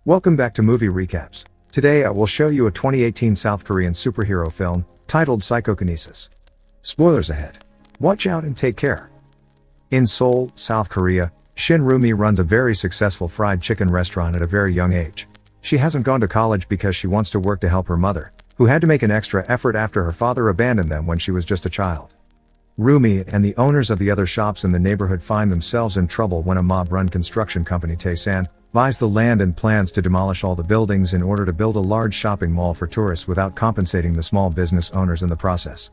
Welcome back to Movie Recaps. Today I will show you a 2018 South Korean superhero film, titled Psychokinesis. Spoilers ahead. Watch out and take care. In Seoul, South Korea, Shin Rumi runs a very successful fried chicken restaurant at a very young age. She hasn't gone to college because she wants to work to help her mother, who had to make an extra effort after her father abandoned them when she was just a child. Rumi and the owners of the other shops in the neighborhood find themselves in trouble when a mob-run construction company, Taesan, buys the land and plans to demolish all the buildings in order to build a large shopping mall for tourists without compensating the small business owners in the process.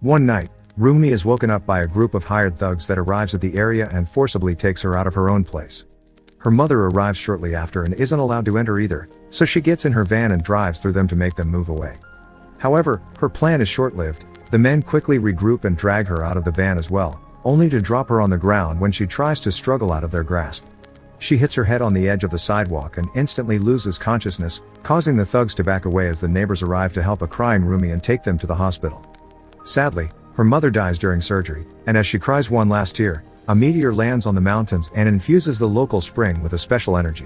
One night, Rumi is woken up by a group of hired thugs that arrives at the area and forcibly takes her out of her own place. Her mother arrives shortly after and isn't allowed to enter either, so she gets in her van and drives through them to make them move away. However, her plan is short-lived. The men quickly regroup and drag her out of the van as well, only to drop her on the ground when she tries to struggle out of their grasp. She hits her head on the edge of the sidewalk and instantly loses consciousness, causing the thugs to back away as the neighbors arrive to help a crying Rumi and take them to the hospital. Sadly, her mother dies during surgery, and as she cries one last tear, a meteor lands on the mountains and infuses the local spring with a special energy.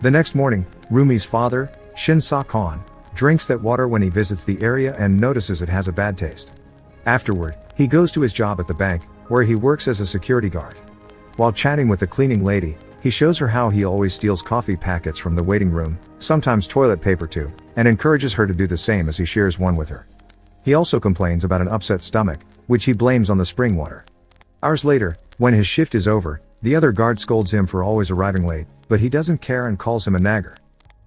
The next morning, Rumi's father, Shin Sa-kwon, drinks that water when he visits the area and notices it has a bad taste. Afterward, he goes to his job at the bank, where he works as a security guard. While chatting with the cleaning lady, he shows her how he always steals coffee packets from the waiting room, sometimes toilet paper too, and encourages her to do the same as he shares one with her. He also complains about an upset stomach, which he blames on the spring water. Hours later, when his shift is over, the other guard scolds him for always arriving late, but he doesn't care and calls him a nagger.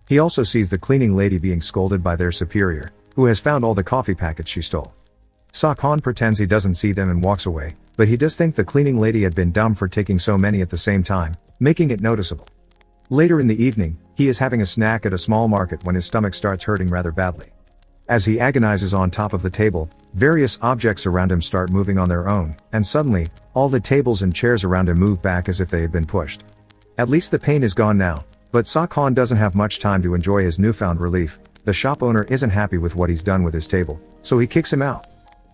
He also sees the cleaning lady being scolded by their superior, who has found all the coffee packets she stole. Sa-kwon pretends he doesn't see them and walks away, but he does think the cleaning lady had been dumb for taking so many at the same time, making it noticeable. Later in the evening, he is having a snack at a small market when his stomach starts hurting rather badly. As he agonizes on top of the table, various objects around him start moving on their own, and suddenly, all the tables and chairs around him move back as if they had been pushed. At least the pain is gone now, but Sa-kwon doesn't have much time to enjoy his newfound relief. The shop owner isn't happy with what he's done with his table, so he kicks him out.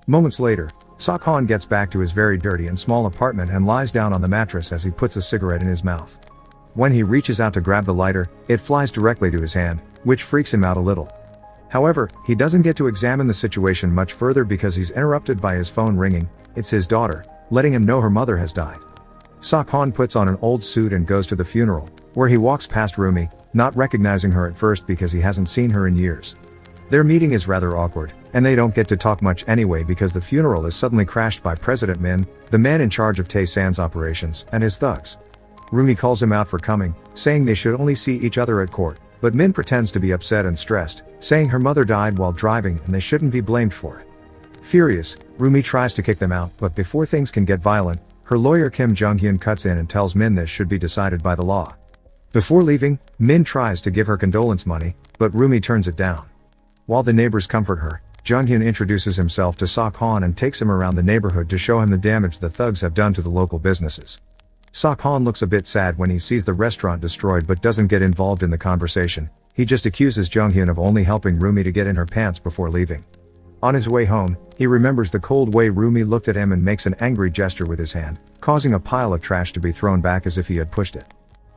Moments later, Sa-kwon gets back to his very dirty and small apartment and lies down on the mattress as he puts a cigarette in his mouth. When he reaches out to grab the lighter, it flies directly to his hand, which freaks him out a little. However, he doesn't get to examine the situation much further because he's interrupted by his phone ringing. It's his daughter, letting him know her mother has died. Sa-kwon puts on an old suit and goes to the funeral, where he walks past Rumi, not recognizing her at first because he hasn't seen her in years. Their meeting is rather awkward, and they don't get to talk much anyway because the funeral is suddenly crashed by President Min, the man in charge of Taesan's operations, and his thugs. Rumi calls him out for coming, saying they should only see each other at court, but Min pretends to be upset and stressed, saying her mother died while driving and they shouldn't be blamed for it. Furious, Rumi tries to kick them out, but before things can get violent, her lawyer Kim Jung-hyun cuts in and tells Min this should be decided by the law. Before leaving, Min tries to give her condolence money, but Rumi turns it down. While the neighbors comfort her, Jung-hyun introduces himself to Sa-kwon and takes him around the neighborhood to show him the damage the thugs have done to the local businesses. Sa-kwon looks a bit sad when he sees the restaurant destroyed but doesn't get involved in the conversation. He just accuses Jung-hyun of only helping Rumi to get in her pants before leaving. On his way home, he remembers the cold way Rumi looked at him and makes an angry gesture with his hand, causing a pile of trash to be thrown back as if he had pushed it.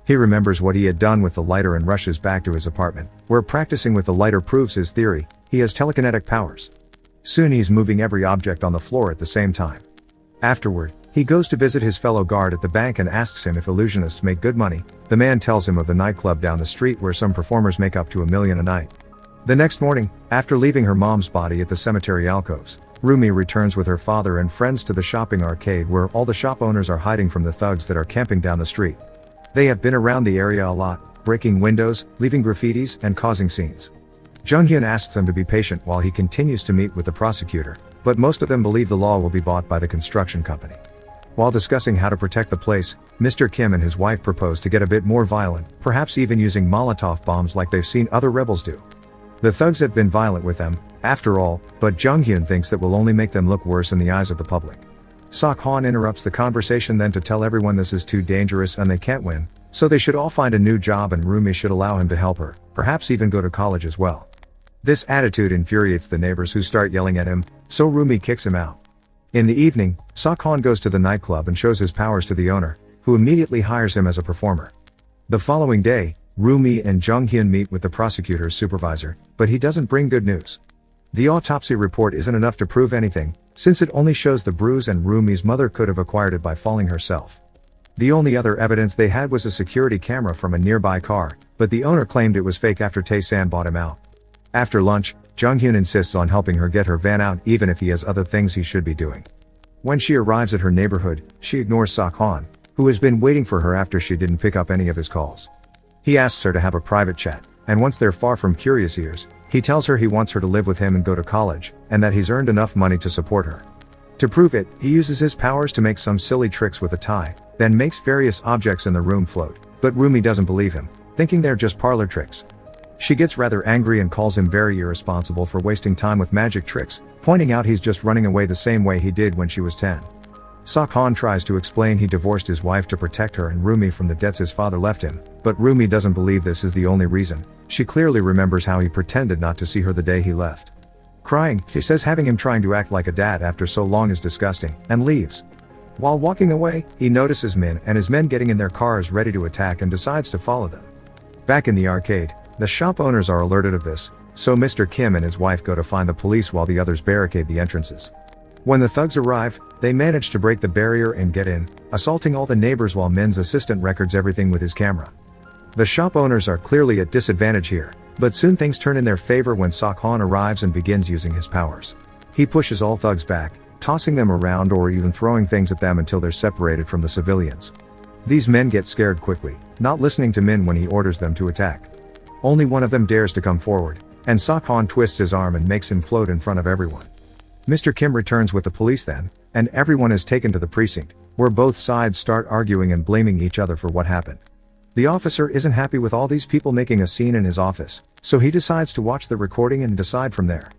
He remembers what he had done with the lighter and rushes back to his apartment, where practicing with the lighter proves his theory. He has telekinetic powers. Soon he's moving every object on the floor at the same time. Afterward, he goes to visit his fellow guard at the bank and asks him if illusionists make good money. The man tells him of the nightclub down the street where some performers make up to $1 million a night. The next morning, after leaving her mom's body at the cemetery alcoves, Rumi returns with her father and friends to the shopping arcade where all the shop owners are hiding from the thugs that are camping down the street. They have been around the area a lot, breaking windows, leaving graffitis, and causing scenes. Jung-hyun asks them to be patient while he continues to meet with the prosecutor, but most of them believe the law will be bought by the construction company. While discussing how to protect the place, Mr. Kim and his wife propose to get a bit more violent, perhaps even using Molotov bombs like they've seen other rebels do. The thugs have been violent with them, after all, but Jung-hyun thinks that will only make them look worse in the eyes of the public. Sa-kwon interrupts the conversation then to tell everyone this is too dangerous and they can't win, so they should all find a new job and Rumi should allow him to help her, perhaps even go to college as well. This attitude infuriates the neighbors who start yelling at him, so Rumi kicks him out. In the evening, Sa-kwon goes to the nightclub and shows his powers to the owner, who immediately hires him as a performer. The following day, Rumi and Jung-hyun meet with the prosecutor's supervisor, but he doesn't bring good news. The autopsy report isn't enough to prove anything, since it only shows the bruise and Rumi's mother could have acquired it by falling herself. The only other evidence they had was a security camera from a nearby car, but the owner claimed it was fake after Tae-san bought him out. After lunch, Jung-hyun insists on helping her get her van out even if he has other things he should be doing. When she arrives at her neighborhood, she ignores Sak-han, who has been waiting for her after she didn't pick up any of his calls. He asks her to have a private chat, and once they're far from curious ears, he tells her he wants her to live with him and go to college, and that he's earned enough money to support her. To prove it, he uses his powers to make some silly tricks with a tie, then makes various objects in the room float, but Rumi doesn't believe him, thinking they're just parlor tricks. She gets rather angry and calls him very irresponsible for wasting time with magic tricks, pointing out he's just running away the same way he did when she was 10. Sak-han tries to explain he divorced his wife to protect her and Rumi from the debts his father left him, but Rumi doesn't believe this is the only reason. She clearly remembers how he pretended not to see her the day he left. Crying, she says having him trying to act like a dad after so long is disgusting, and leaves. While walking away, he notices Min and his men getting in their cars ready to attack and decides to follow them. Back in the arcade, the shop owners are alerted of this, so Mr. Kim and his wife go to find the police while the others barricade the entrances. When the thugs arrive, they manage to break the barrier and get in, assaulting all the neighbors while Min's assistant records everything with his camera. The shop owners are clearly at disadvantage here, but soon things turn in their favor when Sak-han arrives and begins using his powers. He pushes all thugs back, tossing them around or even throwing things at them until they're separated from the civilians. These men get scared quickly, not listening to Min when he orders them to attack. Only one of them dares to come forward, and Sak-han twists his arm and makes him float in front of everyone. Mr. Kim returns with the police then, and everyone is taken to the precinct, where both sides start arguing and blaming each other for what happened. The officer isn't happy with all these people making a scene in his office, so he decides to watch the recording and decide from there.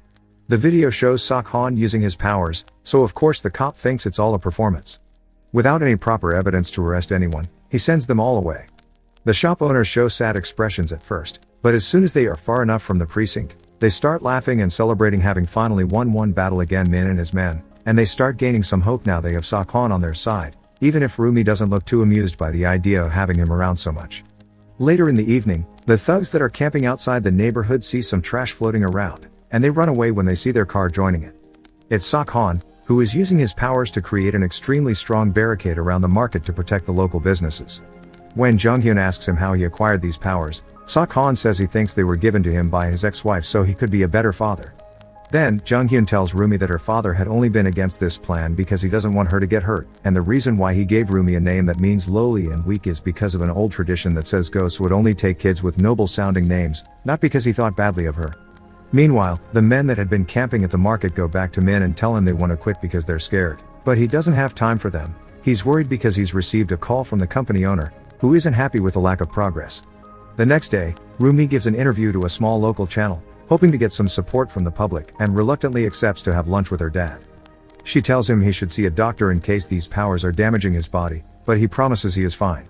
The video shows Sak-han using his powers, so of course the cop thinks it's all a performance. Without any proper evidence to arrest anyone, he sends them all away. The shop owners show sad expressions at first, but as soon as they are far enough from the precinct, they start laughing and celebrating having finally won one battle against Min and his men, and they start gaining some hope now they have Sak-han on their side, even if Rumi doesn't look too amused by the idea of having him around so much. Later in the evening, the thugs that are camping outside the neighborhood see some trash floating around, and they run away when they see their car joining it. It's Sak-han, who is using his powers to create an extremely strong barricade around the market to protect the local businesses. When Jung-hyun asks him how he acquired these powers, Sak-han says he thinks they were given to him by his ex-wife so he could be a better father. Then, Jung-hyun tells Rumi that her father had only been against this plan because he doesn't want her to get hurt, and the reason why he gave Rumi a name that means lowly and weak is because of an old tradition that says ghosts would only take kids with noble-sounding names, not because he thought badly of her. Meanwhile, the men that had been camping at the market go back to Min and tell him they want to quit because they're scared, but he doesn't have time for them. He's worried because he's received a call from the company owner, who isn't happy with the lack of progress. The next day, Rumi gives an interview to a small local channel, hoping to get some support from the public, and reluctantly accepts to have lunch with her dad. She tells him he should see a doctor in case these powers are damaging his body, but he promises he is fine.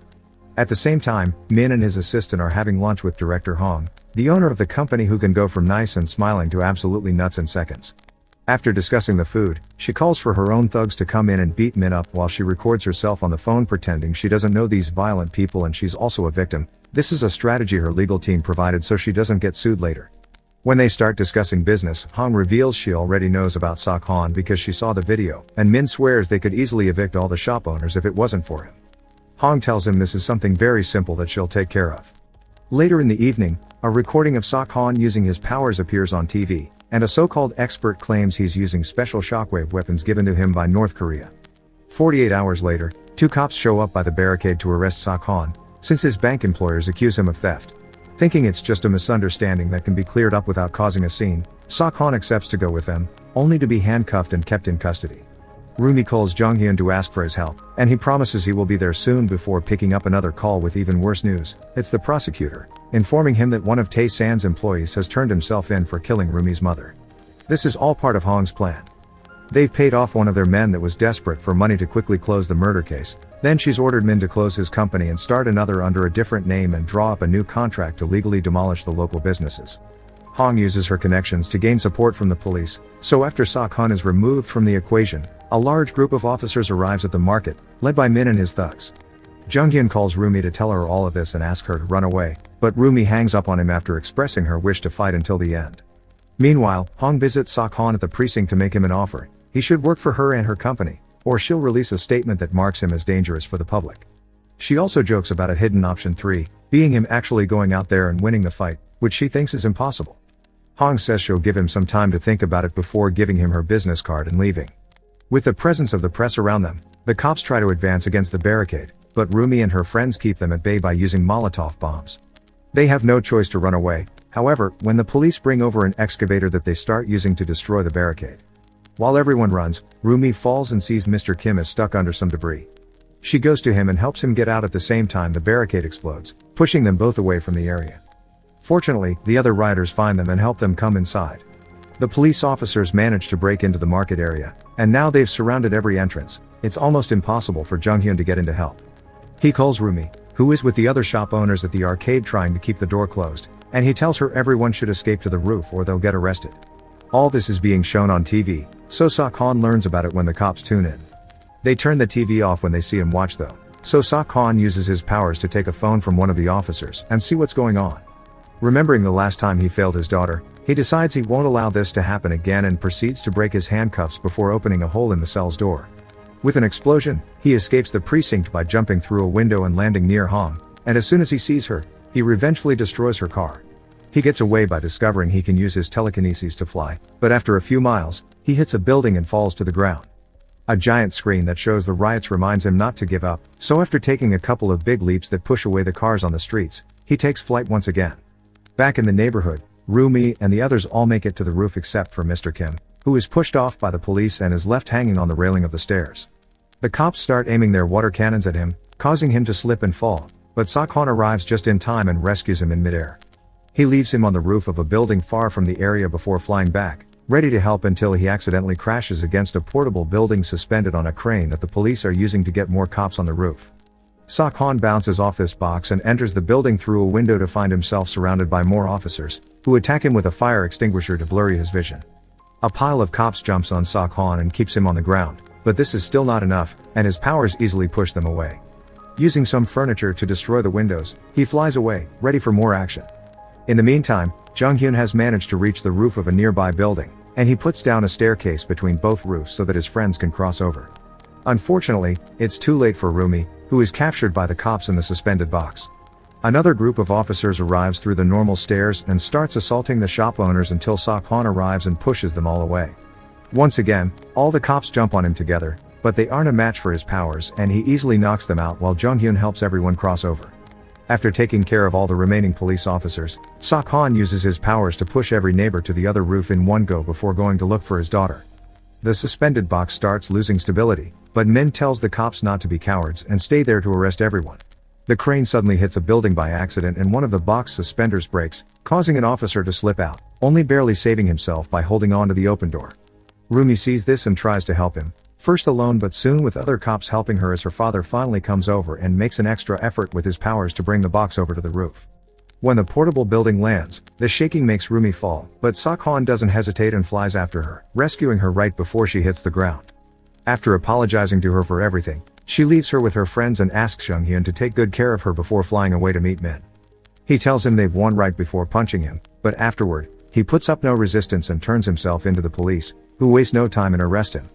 At the same time, Min and his assistant are having lunch with director Hong, the owner of the company, who can go from nice and smiling to absolutely nuts in seconds. After discussing the food, she calls for her own thugs to come in and beat Min up while she records herself on the phone pretending she doesn't know these violent people and she's also a victim. This is a strategy her legal team provided so she doesn't get sued later. When they start discussing business, Hong reveals she already knows about Sak-han because she saw the video, and Min swears they could easily evict all the shop owners if it wasn't for him. Hong tells him this is something very simple that she'll take care of. Later in the evening, a recording of Sak-han using his powers appears on TV, and a so-called expert claims he's using special shockwave weapons given to him by North Korea. 48 hours later, two cops show up by the barricade to arrest Sak-han, since his bank employers accuse him of theft. Thinking it's just a misunderstanding that can be cleared up without causing a scene, Sak-han accepts to go with them, only to be handcuffed and kept in custody. Rumi calls Jung-hyun to ask for his help, and he promises he will be there soon before picking up another call with even worse news. It's the prosecutor, informing him that one of Tae-san's employees has turned himself in for killing Rumi's mother. This is all part of Hong's plan. They've paid off one of their men that was desperate for money to quickly close the murder case, then she's ordered Min to close his company and start another under a different name and draw up a new contract to legally demolish the local businesses. Hong uses her connections to gain support from the police, so after Sak-han is removed from the equation, a large group of officers arrives at the market, led by Min and his thugs. Jung-hyun calls Rumi to tell her all of this and asks her to run away, but Rumi hangs up on him after expressing her wish to fight until the end. Meanwhile, Hong visits Sok-han at the precinct to make him an offer. He should work for her and her company, or she'll release a statement that marks him as dangerous for the public. She also jokes about a hidden option 3, being him actually going out there and winning the fight, which she thinks is impossible. Hong says she'll give him some time to think about it before giving him her business card and leaving. With the presence of the press around them, the cops try to advance against the barricade, but Rumi and her friends keep them at bay by using Molotov bombs. They have no choice to run away, however, when the police bring over an excavator that they start using to destroy the barricade. While everyone runs, Rumi falls and sees Mr. Kim is stuck under some debris. She goes to him and helps him get out at the same time the barricade explodes, pushing them both away from the area. Fortunately, the other riders find them and help them come inside. The police officers manage to break into the market area, and now they've surrounded every entrance. It's almost impossible for Jung-hyun to get in to help. He calls Rumi, who is with the other shop owners at the arcade trying to keep the door closed, and he tells her everyone should escape to the roof or they'll get arrested. All this is being shown on TV, so Sok-han learns about it when the cops tune in. They turn the TV off when they see him watch though, so Sok-han uses his powers to take a phone from one of the officers and see what's going on. Remembering the last time he failed his daughter, he decides he won't allow this to happen again and proceeds to break his handcuffs before opening a hole in the cell's door. With an explosion, he escapes the precinct by jumping through a window and landing near Hong, and as soon as he sees her, he revengefully destroys her car. He gets away by discovering he can use his telekinesis to fly, but after a few miles, he hits a building and falls to the ground. A giant screen that shows the riots reminds him not to give up, so after taking a couple of big leaps that push away the cars on the streets, he takes flight once again. Back in the neighborhood, Rumi and the others all make it to the roof except for Mr. Kim, who is pushed off by the police and is left hanging on the railing of the stairs. The cops start aiming their water cannons at him, causing him to slip and fall, but Sok-han arrives just in time and rescues him in midair. He leaves him on the roof of a building far from the area before flying back, ready to help until he accidentally crashes against a portable building suspended on a crane that the police are using to get more cops on the roof. Sok-han bounces off this box and enters the building through a window to find himself surrounded by more officers, who attack him with a fire extinguisher to blur his vision. A pile of cops jumps on Sok-han and keeps him on the ground, but this is still not enough, and his powers easily push them away. Using some furniture to destroy the windows, he flies away, ready for more action. In the meantime, Jung-hyun has managed to reach the roof of a nearby building, and he puts down a staircase between both roofs so that his friends can cross over. Unfortunately, it's too late for Rumi, who is captured by the cops in the suspended box. Another group of officers arrives through the normal stairs and starts assaulting the shop owners until Sok-han arrives and pushes them all away. Once again, all the cops jump on him together, but they aren't a match for his powers and he easily knocks them out while Jung-hyun helps everyone cross over. After taking care of all the remaining police officers, Sok-han uses his powers to push every neighbor to the other roof in one go before going to look for his daughter. The suspended box starts losing stability, but Min tells the cops not to be cowards and stay there to arrest everyone. The crane suddenly hits a building by accident and one of the box suspenders breaks, causing an officer to slip out, only barely saving himself by holding on to the open door. Rumi sees this and tries to help him, first alone but soon with other cops helping her as her father finally comes over and makes an extra effort with his powers to bring the box over to the roof. When the portable building lands, the shaking makes Rumi fall, but Sok-han doesn't hesitate and flies after her, rescuing her right before she hits the ground. After apologizing to her for everything, she leaves her with her friends and asks Jung-hyun to take good care of her before flying away to meet Min. He tells him they've won right before punching him, but afterward, he puts up no resistance and turns himself into the police, who waste no time and arrest him.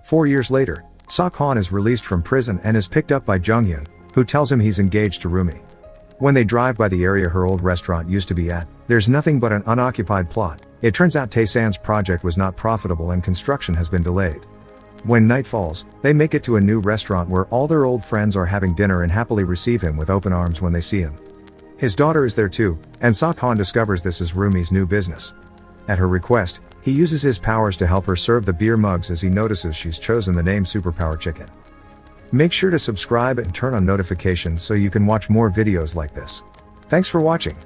4 years later, Sok-han is released from prison and is picked up by Jung-hyun, who tells him he's engaged to Rumi. When they drive by the area her old restaurant used to be at, there's nothing but an unoccupied plot. It turns out Tae-san's project was not profitable and construction has been delayed. When night falls, they make it to a new restaurant where all their old friends are having dinner and happily receive him with open arms when they see him. His daughter is there too, and Sok-han discovers this is Rumi's new business. At her request, he uses his powers to help her serve the beer mugs as he notices she's chosen the name Superpower Chicken. Make sure to subscribe and turn on notifications so you can watch more videos like this. Thanks for watching.